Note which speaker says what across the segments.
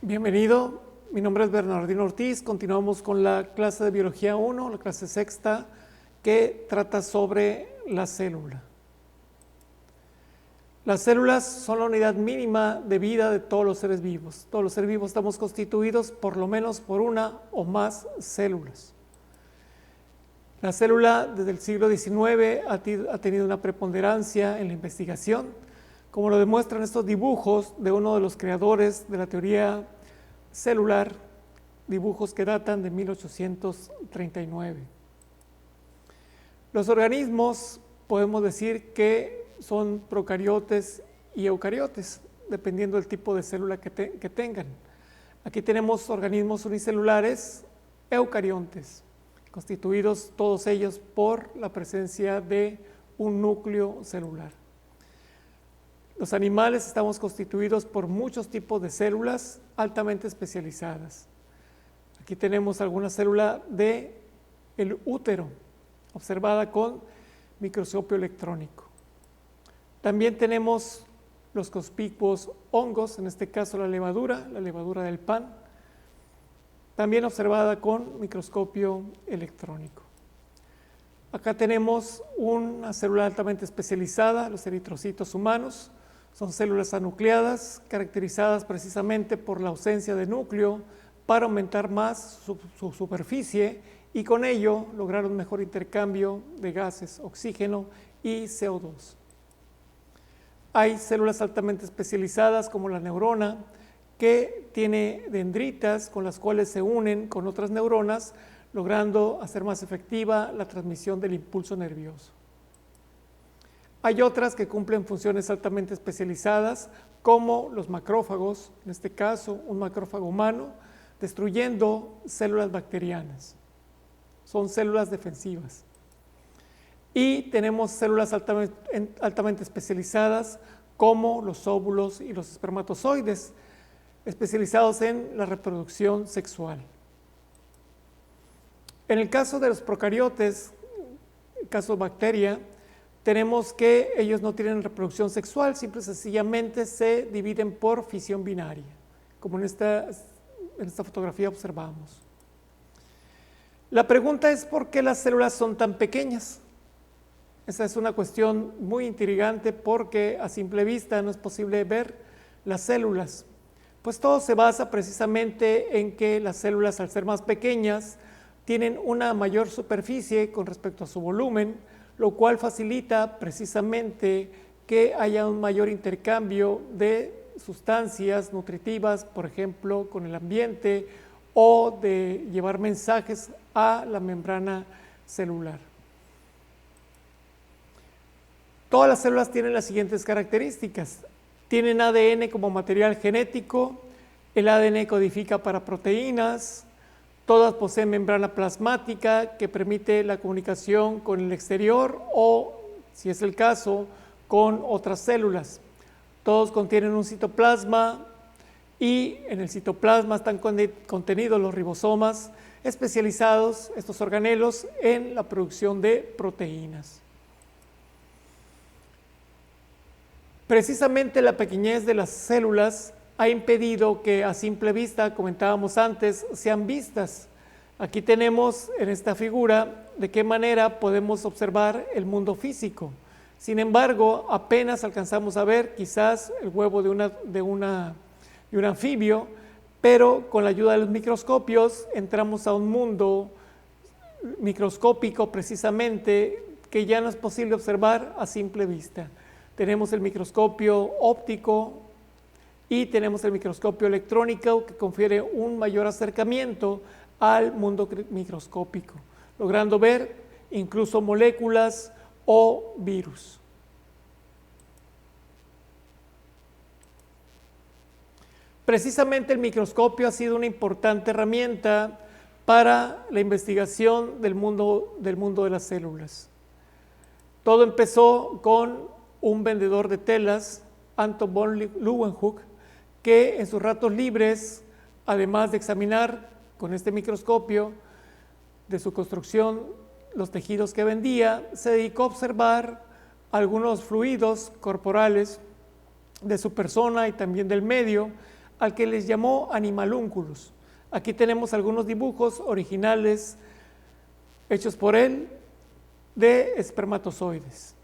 Speaker 1: Bienvenido, mi nombre es Bernardino Ortiz. Continuamos con la clase de Biología 1, la clase sexta, que trata sobre la célula. Las células son la unidad mínima de vida de todos los seres vivos. Todos los seres vivos estamos constituidos por lo menos por una o más células. La célula desde el siglo XIX ha tenido una preponderancia en la investigación, como lo demuestran estos dibujos de uno de los creadores de la teoría celular, dibujos que datan de 1839. Los organismos podemos decir que son procariotes y eucariotes, dependiendo del tipo de célula que tengan. Aquí tenemos organismos unicelulares eucariontes, constituidos todos ellos por la presencia de un núcleo celular. Los animales estamos constituidos por muchos tipos de células altamente especializadas. Aquí tenemos alguna célula del útero, observada con microscopio electrónico. También tenemos los conspicuos hongos, en este caso la levadura del pan, también observada con microscopio electrónico. Acá tenemos una célula altamente especializada, los eritrocitos humanos. Son células anucleadas, caracterizadas precisamente por la ausencia de núcleo para aumentar más su superficie y con ello lograr un mejor intercambio de gases, oxígeno y CO2. Hay células altamente especializadas como la neurona, que tiene dendritas con las cuales se unen con otras neuronas, logrando hacer más efectiva la transmisión del impulso nervioso. Hay otras que cumplen funciones altamente especializadas, como los macrófagos, en este caso un macrófago humano, destruyendo células bacterianas. Son células defensivas. Y tenemos células altamente especializadas, como los óvulos y los espermatozoides, especializados en la reproducción sexual. En el caso de los procariotes, el caso bacteria, tenemos que ellos no tienen reproducción sexual, simple y sencillamente se dividen por fisión binaria, como en esta fotografía observamos. La pregunta es: ¿por qué las células son tan pequeñas? Esa es una cuestión muy intrigante, porque a simple vista no es posible ver las células. Pues todo se basa precisamente en que las células, al ser más pequeñas, tienen una mayor superficie con respecto a su volumen, lo cual facilita precisamente que haya un mayor intercambio de sustancias nutritivas, por ejemplo, con el ambiente, o de llevar mensajes a la membrana celular. Todas las células tienen las siguientes características. Tienen ADN como material genético, el ADN codifica para proteínas, todas poseen membrana plasmática que permite la comunicación con el exterior o, si es el caso, con otras células. Todos contienen un citoplasma y en el citoplasma están contenidos los ribosomas, especializados estos organelos en la producción de proteínas. Precisamente la pequeñez de las células ha impedido que a simple vista, comentábamos antes, sean vistas. Aquí tenemos en esta figura de qué manera podemos observar el mundo físico. Sin embargo, apenas alcanzamos a ver quizás el huevo de un anfibio, pero con la ayuda de los microscopios entramos a un mundo microscópico precisamente que ya no es posible observar a simple vista. Tenemos el microscopio óptico y tenemos el microscopio electrónico, que confiere un mayor acercamiento al mundo microscópico, logrando ver incluso moléculas o virus. Precisamente el microscopio ha sido una importante herramienta para la investigación del mundo de las células. Todo empezó con un vendedor de telas, Anton von Leeuwenhoek, que en sus ratos libres, además de examinar con este microscopio de su construcción los tejidos que vendía, se dedicó a observar algunos fluidos corporales de su persona y también del medio, al que les llamó Animalunculus. Aquí tenemos algunos dibujos originales hechos por él de espermatozoides.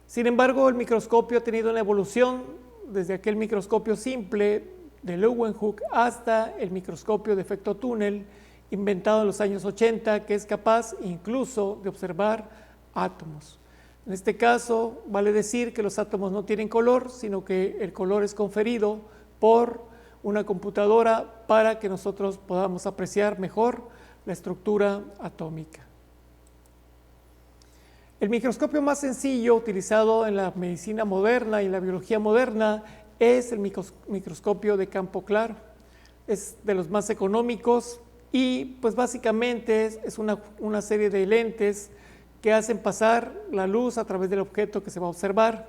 Speaker 1: Sin embargo, el microscopio ha tenido una evolución desde aquel microscopio simple de Leeuwenhoek hasta el microscopio de efecto túnel inventado en los años 80, que es capaz incluso de observar átomos. En este caso, vale decir que los átomos no tienen color, sino que el color es conferido por una computadora para que nosotros podamos apreciar mejor la estructura atómica. El microscopio más sencillo utilizado en la medicina moderna y en la biología moderna es el microscopio de campo claro. Es de los más económicos y pues básicamente es una serie de lentes que hacen pasar la luz a través del objeto que se va a observar.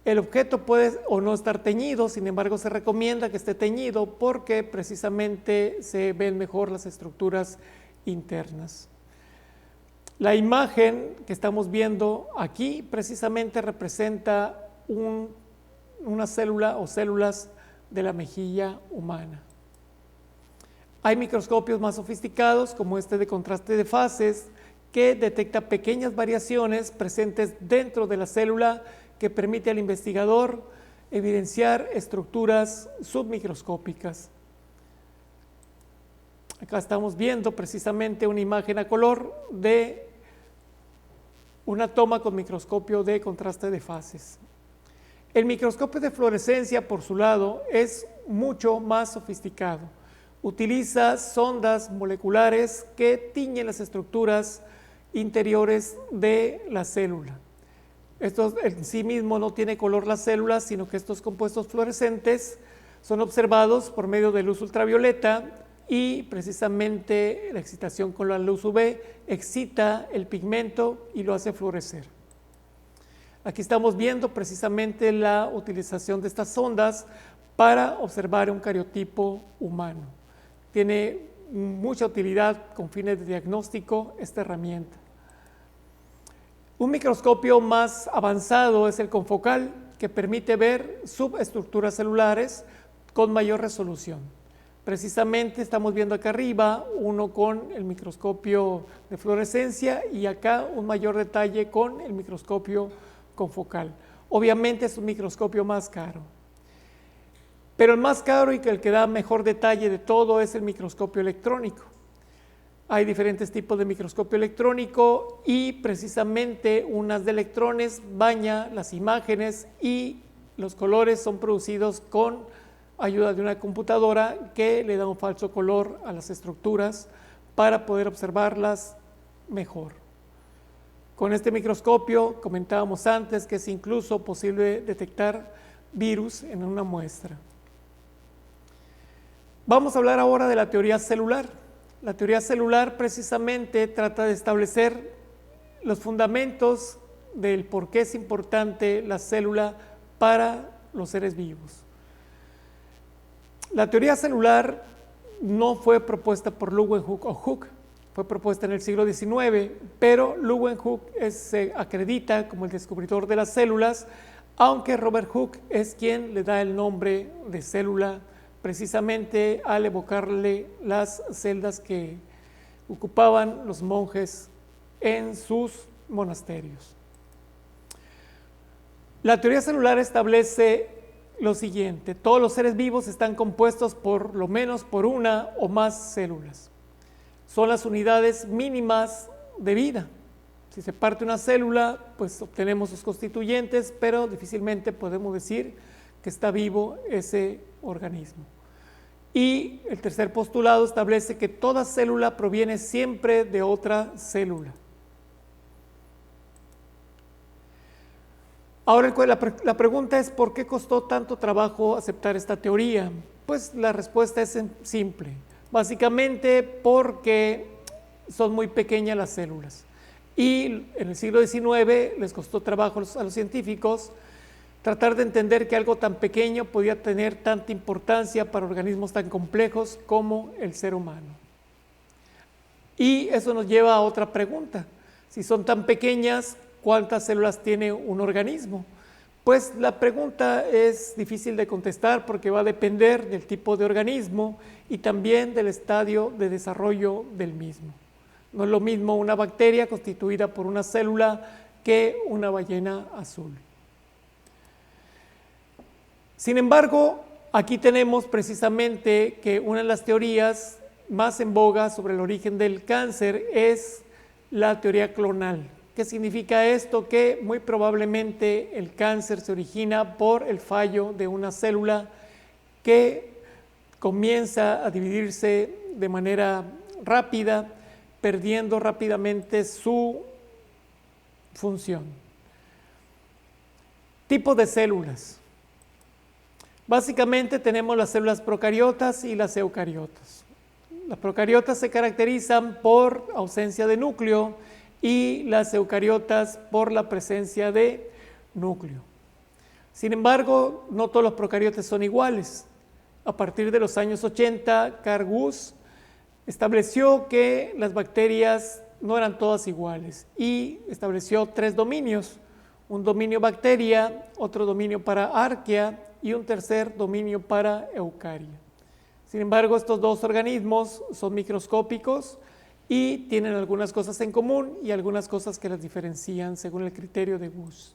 Speaker 1: El objeto puede o no estar teñido, sin embargo se recomienda que esté teñido porque precisamente se ven mejor las estructuras internas. La imagen que estamos viendo aquí precisamente representa una célula o células de la mejilla humana. Hay microscopios más sofisticados como este de contraste de fases que detecta pequeñas variaciones presentes dentro de la célula que permite al investigador evidenciar estructuras submicroscópicas. Acá estamos viendo precisamente una imagen a color de una toma con microscopio de contraste de fases. El microscopio de fluorescencia, por su lado, es mucho más sofisticado. Utiliza sondas moleculares que tiñen las estructuras interiores de la célula. Esto en sí mismo no tiene color las células, sino que estos compuestos fluorescentes son observados por medio de luz ultravioleta y precisamente la excitación con la luz UV excita el pigmento y lo hace fluorecer. Aquí estamos viendo precisamente la utilización de estas sondas para observar un cariotipo humano. Tiene mucha utilidad con fines de diagnóstico esta herramienta. Un microscopio más avanzado es el confocal, que permite ver subestructuras celulares con mayor resolución. Precisamente estamos viendo acá arriba uno con el microscopio de fluorescencia y acá un mayor detalle con el microscopio confocal. Obviamente es un microscopio más caro. Pero el más caro y el que da mejor detalle de todo es el microscopio electrónico. Hay diferentes tipos de microscopio electrónico y precisamente unas de electrones baña las imágenes y los colores son producidos con ayuda de una computadora que le da un falso color a las estructuras para poder observarlas mejor. Con este microscopio comentábamos antes que es incluso posible detectar virus en una muestra. Vamos a hablar ahora de la teoría celular. La teoría celular precisamente trata de establecer los fundamentos del por qué es importante la célula para los seres vivos. La teoría celular no fue propuesta por Leeuwenhoek o Hooke, fue propuesta en el siglo XIX, pero Leeuwenhoek se acredita como el descubridor de las células, aunque Robert Hooke es quien le da el nombre de célula precisamente al evocarle las celdas que ocupaban los monjes en sus monasterios. La teoría celular establece lo siguiente: todos los seres vivos están compuestos por lo menos por una o más células. Son las unidades mínimas de vida. Si se parte una célula, pues obtenemos sus constituyentes, pero difícilmente podemos decir que está vivo ese organismo. Y el tercer postulado establece que toda célula proviene siempre de otra célula. Ahora la pregunta es: ¿por qué costó tanto trabajo aceptar esta teoría? Pues la respuesta es simple, básicamente porque son muy pequeñas las células. Y en el siglo XIX les costó trabajo a los científicos tratar de entender que algo tan pequeño podía tener tanta importancia para organismos tan complejos como el ser humano. Y eso nos lleva a otra pregunta: si son tan pequeñas, ¿cuántas células tiene un organismo? Pues la pregunta es difícil de contestar porque va a depender del tipo de organismo y también del estadio de desarrollo del mismo. No es lo mismo una bacteria constituida por una célula que una ballena azul. Sin embargo, aquí tenemos precisamente que una de las teorías más en boga sobre el origen del cáncer es la teoría clonal. ¿Qué significa esto? Que muy probablemente el cáncer se origina por el fallo de una célula que comienza a dividirse de manera rápida, perdiendo rápidamente su función. Tipo de células. Básicamente tenemos las células procariotas y las eucariotas. Las procariotas se caracterizan por ausencia de núcleo y las eucariotas por la presencia de núcleo. Sin embargo, no todos los procariotas son iguales. A partir de los años 80, Carl Woese estableció que las bacterias no eran todas iguales y estableció 3 dominios: un dominio bacteria, otro dominio para arquea y un tercer dominio para eucaria. Sin embargo, estos 2 organismos son microscópicos y tienen algunas cosas en común y algunas cosas que las diferencian según el criterio de Woese.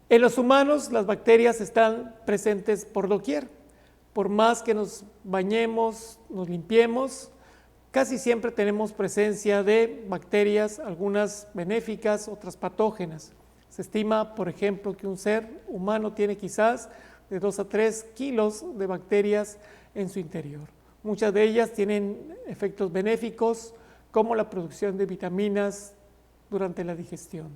Speaker 1: En los humanos, las bacterias están presentes por doquier. Por más que nos bañemos, nos limpiemos, casi siempre tenemos presencia de bacterias, algunas benéficas, otras patógenas. Se estima, por ejemplo, que un ser humano tiene quizás de 2 a 3 kilos de bacterias en su interior. Muchas de ellas tienen efectos benéficos, como la producción de vitaminas durante la digestión.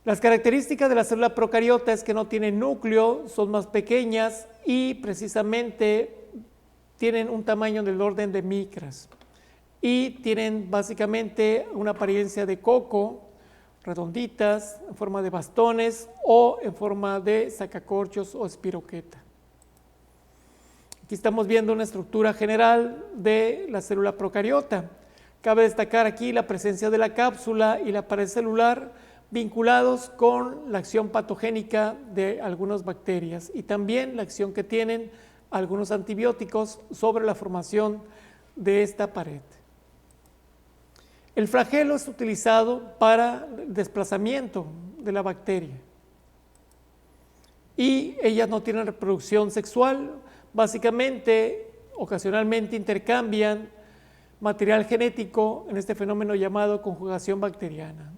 Speaker 1: Las características de la célula procariota es que no tienen núcleo, son más pequeñas y precisamente tienen un tamaño del orden de micras. Y tienen básicamente una apariencia de coco, redonditas, en forma de bastones o en forma de sacacorchos o espiroqueta. Aquí estamos viendo una estructura general de la célula procariota. Cabe destacar aquí la presencia de la cápsula y la pared celular vinculados con la acción patogénica de algunas bacterias y también la acción que tienen algunos antibióticos sobre la formación de esta pared. El flagelo es utilizado para el desplazamiento de la bacteria y ellas no tienen reproducción sexual. Básicamente, ocasionalmente intercambian material genético en este fenómeno llamado conjugación bacteriana.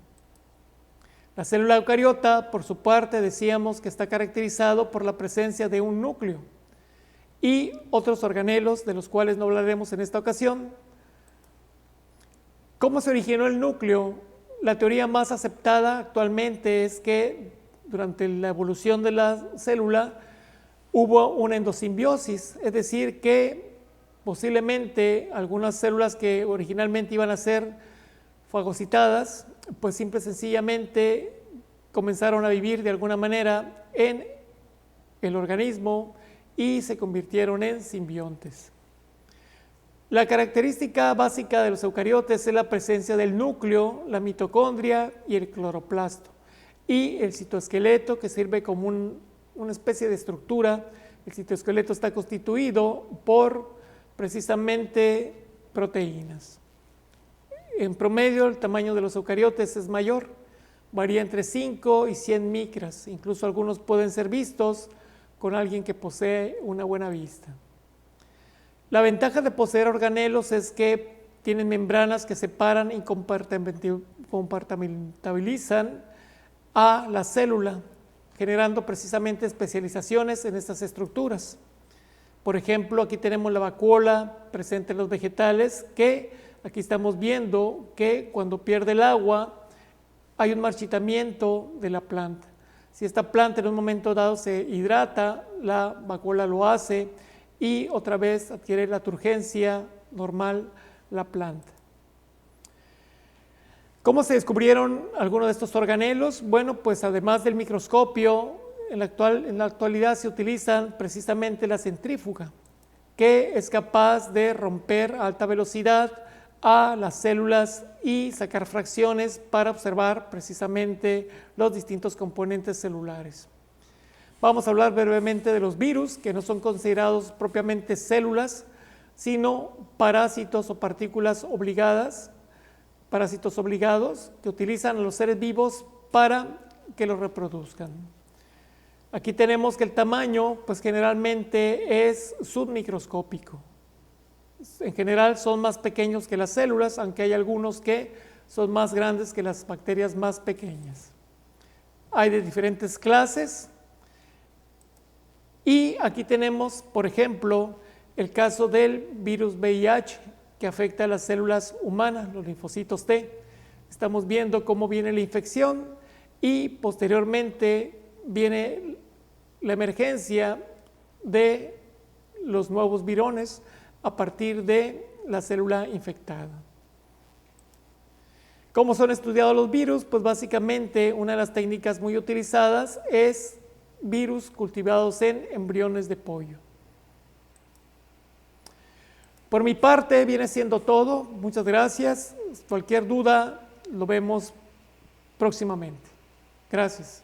Speaker 1: La célula eucariota, por su parte, decíamos que está caracterizado por la presencia de un núcleo y otros organelos de los cuales no hablaremos en esta ocasión. ¿Cómo se originó el núcleo? La teoría más aceptada actualmente es que durante la evolución de la célula hubo una endosimbiosis, es decir, que posiblemente algunas células que originalmente iban a ser fagocitadas, pues simple y sencillamente comenzaron a vivir de alguna manera en el organismo y se convirtieron en simbiontes. La característica básica de los eucariotes es la presencia del núcleo, la mitocondria y el cloroplasto, y el citoesqueleto, que sirve como una especie de estructura. El citoesqueleto está constituido por precisamente proteínas. En promedio, el tamaño de los eucariotes es mayor, varía entre 5 y 100 micras, incluso algunos pueden ser vistos con alguien que posee una buena vista. La ventaja de poseer organelos es que tienen membranas que separan y compartimentalizan a la célula, generando precisamente especializaciones en estas estructuras. Por ejemplo, aquí tenemos la vacuola presente en los vegetales, que aquí estamos viendo que cuando pierde el agua hay un marchitamiento de la planta. Si esta planta en un momento dado se hidrata, la vacuola lo hace y otra vez adquiere la turgencia normal la planta. ¿Cómo se descubrieron algunos de estos organelos? Bueno, pues además del microscopio, en la actualidad se utilizan precisamente la centrífuga, que es capaz de romper a alta velocidad a las células y sacar fracciones para observar precisamente los distintos componentes celulares. Vamos a hablar brevemente de los virus, que no son considerados propiamente células, sino parásitos o partículas obligadas, parásitos obligados que utilizan a los seres vivos para que los reproduzcan. Aquí tenemos que el tamaño, pues generalmente es submicroscópico. En general son más pequeños que las células, aunque hay algunos que son más grandes que las bacterias más pequeñas. Hay de diferentes clases. Y aquí tenemos, por ejemplo, el caso del virus VIH, que afecta a las células humanas, los linfocitos T. Estamos viendo cómo viene la infección y posteriormente viene la emergencia de los nuevos virones a partir de la célula infectada. ¿Cómo son estudiados los virus? Pues básicamente una de las técnicas muy utilizadas es virus cultivados en embriones de pollo. Por mi parte viene siendo todo. Muchas gracias. Cualquier duda lo vemos próximamente. Gracias.